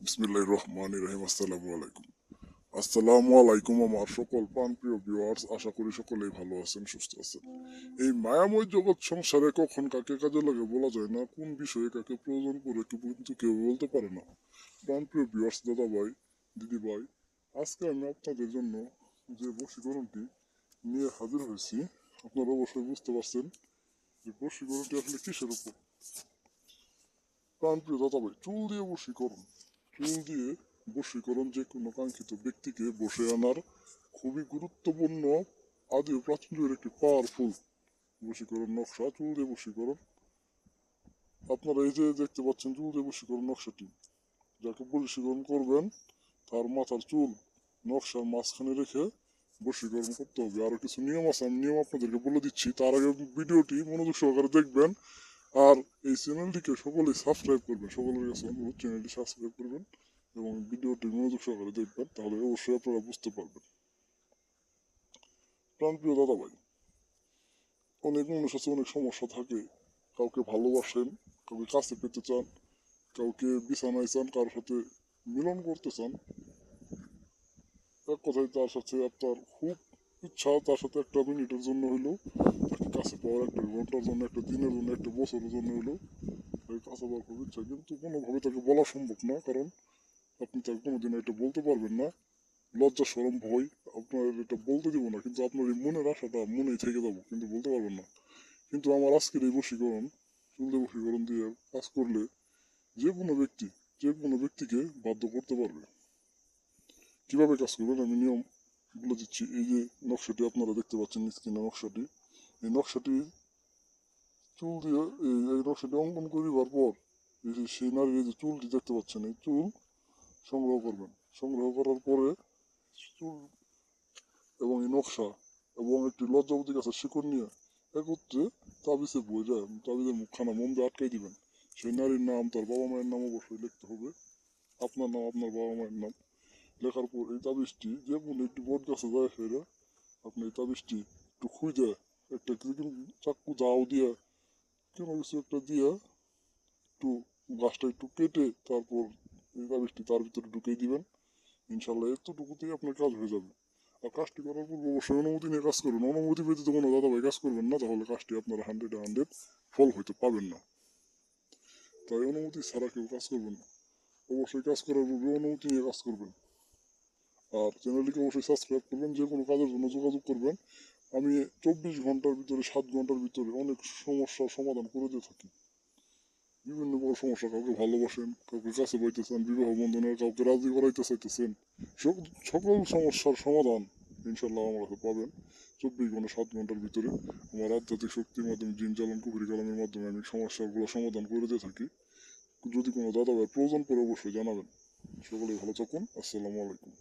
বিসমিল্লাহির রহমানির রহিম। আসসালামু আলাইকুম আমার সকল প্রাণপ্রিয় ভিউয়ার্স, আশা করি সকলেই ভালো আছেন, সুস্থ আছেন। এই মায়াময় জগৎ সংসারে কখন কাকে কাজে লাগে বলা যায় না, কোন বিষয়ে কাকে প্রয়োজন পড়ে কিন্তু কেউ বলতে পারে না। প্রাণপ্রিয় ভিউয়ার্স, দাদা ভাই, দিদি ভাই, আজকে আমি আপনাদের জন্য যে বশীকরণটি নিয়ে হাজির হয়েছি, আপনারা অবশ্যই বুঝতে পারছেন যে বশীকরণটি আসলে কিসের উপর। প্রাণপ্রিয় দাদা ভাই, চুল দিয়ে বশীকরণ। চুল দিয়ে বশীকরণ যে কোনো কাঙ্ক্ষিত ব্যক্তিকে বসে আনার খুবই গুরুত্বপূর্ণ আদি ও প্রাচীন একটি পাওয়ারফুল বশীকরণ নকশা, চুল দিয়ে বশীকরণ। আপনারা এই যে দেখতে পাচ্ছেন চুল দিয়ে বশীকরণ নকশাটি, যাকে বশীকরণ করবেন তার মাথার চুল নকশার মাঝখানে রেখে বশীকরণ করতে হবে। আরো কিছু নিয়ম আছে, আমি নিয়ম আপনাদেরকে বলে দিচ্ছি, তার আগে ভিডিওটি মনোযোগ সহকারে দেখবেন। আর এই চ্যানেলটিকে সকলেই সাবস্ক্রাইব করবেন, সকলের কাছে অনুরোধ চ্যানেলটি সাবস্ক্রাইব করবেন এবং ভিডিওটি মনোযোগ সহকারে দেখবেন, তাহলে অবশ্যই আপনারা বুঝতে পারবেন। প্রাণপ্রিয় দাদা ভাই, অনেক মানুষ আছে, অনেক সমস্যা থাকে। কাউকে ভালোবাসেন, কাউকে কাছে পেতে চান, কাউকে বিছানায় চান, কারোর সাথে মিলন করতে চান। এক কথায় তার সাথে আপনার খুব ইচ্ছা, তার সাথে একটা মিনিটের জন্য হইলেও তাকে কাছে পাওয়ার, একটা ঘন্টার জন্য, একটা দিনের জন্য, একটা বছরের জন্য হইলেও তাকে কাছে পাওয়ার খুব ইচ্ছা, কিন্তু কোনোভাবে তাকে বলা সম্ভব না, কারণ আপনি তাকে কোনোদিন এটা বলতে পারবেন না। লজ্জা শরম ভয় আপনার এটা বলতে দিব না, কিন্তু আপনার এই মনের আশাটা মনেই থেকে যাবো, কিন্তু বলতে পারবেন না। কিন্তু আমার আজকের এই বশীকরণ, চুল দিয়ে বশীকরণ দিয়ে কাজ করলে যে কোনো ব্যক্তি, যে কোনো ব্যক্তিকে বাধ্য করতে পারবে। কিভাবে কাজ করবেন আমি নিয়ম বলে দিচ্ছি। এই যে নকশাটি আপনারা দেখতে পাচ্ছেন স্ক্রিনে, নকশাটি, এই নকশাটি চুল দিয়ে এই নকশাটি অঙ্কন করিবার পর সেই নারীর এই যে চুলটি দেখতে পাচ্ছেন, এই চুল সংগ্রহ করবেন। সংগ্রহ করার পরে চুল এবং এই নকশা এবং একটি লজ্জাবতী গাছের শিকড় নিয়ে একত্রে তাবিজে বইয়ে, তাবিজের মুখখানা মোম দিয়ে আটকাই দিবেন। সেই নারীর নাম, তার বাবা মায়ের নাম অবশ্যই লিখতে হবে, আপনার নাম, আপনার বাবা মায়ের নাম লেখার পর এই তাবিজটি যে কোনো একটি বট গাছে যায় ফেরে আপনি এই তাবিজটি একটু খুঁজে একটা চাক্কু দাও দিয়ে কোনো কিছু একটা দিয়ে একটু গাছটা একটু কেটে তারপর এই তাবিজটি তার ভিতরে ঢুকিয়ে দিবেন। ইনশাল্লাহ এতটুকুতেই আপনার কাজ হয়ে যাবে। আর কাজটি করার পূর্বে অবশ্যই অনুমতি নিয়ে কাজ করবেন। অনুমতি ব্যতীত কোনো দাদাভাই কাজ করবেন না, তাহলে কাজটি আপনারা 100 ফল হইতে পাবেন না। তাই অনুমতি ছাড়া কেউ কাজ করবেন না। অবশ্যই কাজ করার পূর্বে অনুমতি নিয়ে কাজ করবেন। আর চ্যানেলটিকে অবশ্যই সাবস্ক্রাইব করবেন। যে কোনো কাজের জন্য যোগাযোগ করবেন। আমি 24 ঘন্টার ভিতরে, 7 ঘন্টার ভিতরে অনেক সমস্যার সমাধান করে দিয়ে থাকি। বিভিন্ন বড় সমস্যা, কাউকে ভালোবাসেন, কাউকে কাছে পাইতেছেন, বিবাহ বন্ধনের, কাউকে রাজি করাইতে চাইতেছেন, সকল সমস্যার সমাধান ইনশাল্লাহ আমার কাছে পাবেন 24 ঘন্টা, 7 ঘন্টার ভিতরে। আমার আধ্যাত্মিক শক্তির মাধ্যমে, জিন চালন, কুফরি কালামের মাধ্যমে আমি সমস্যাগুলো সমাধান করে দিয়ে থাকি। যদি কোনো দাদা ভাই প্রয়োজন পড়ে অবশ্যই জানাবেন। সকলেই ভালো থাকুন। আসসালামু আলাইকুম।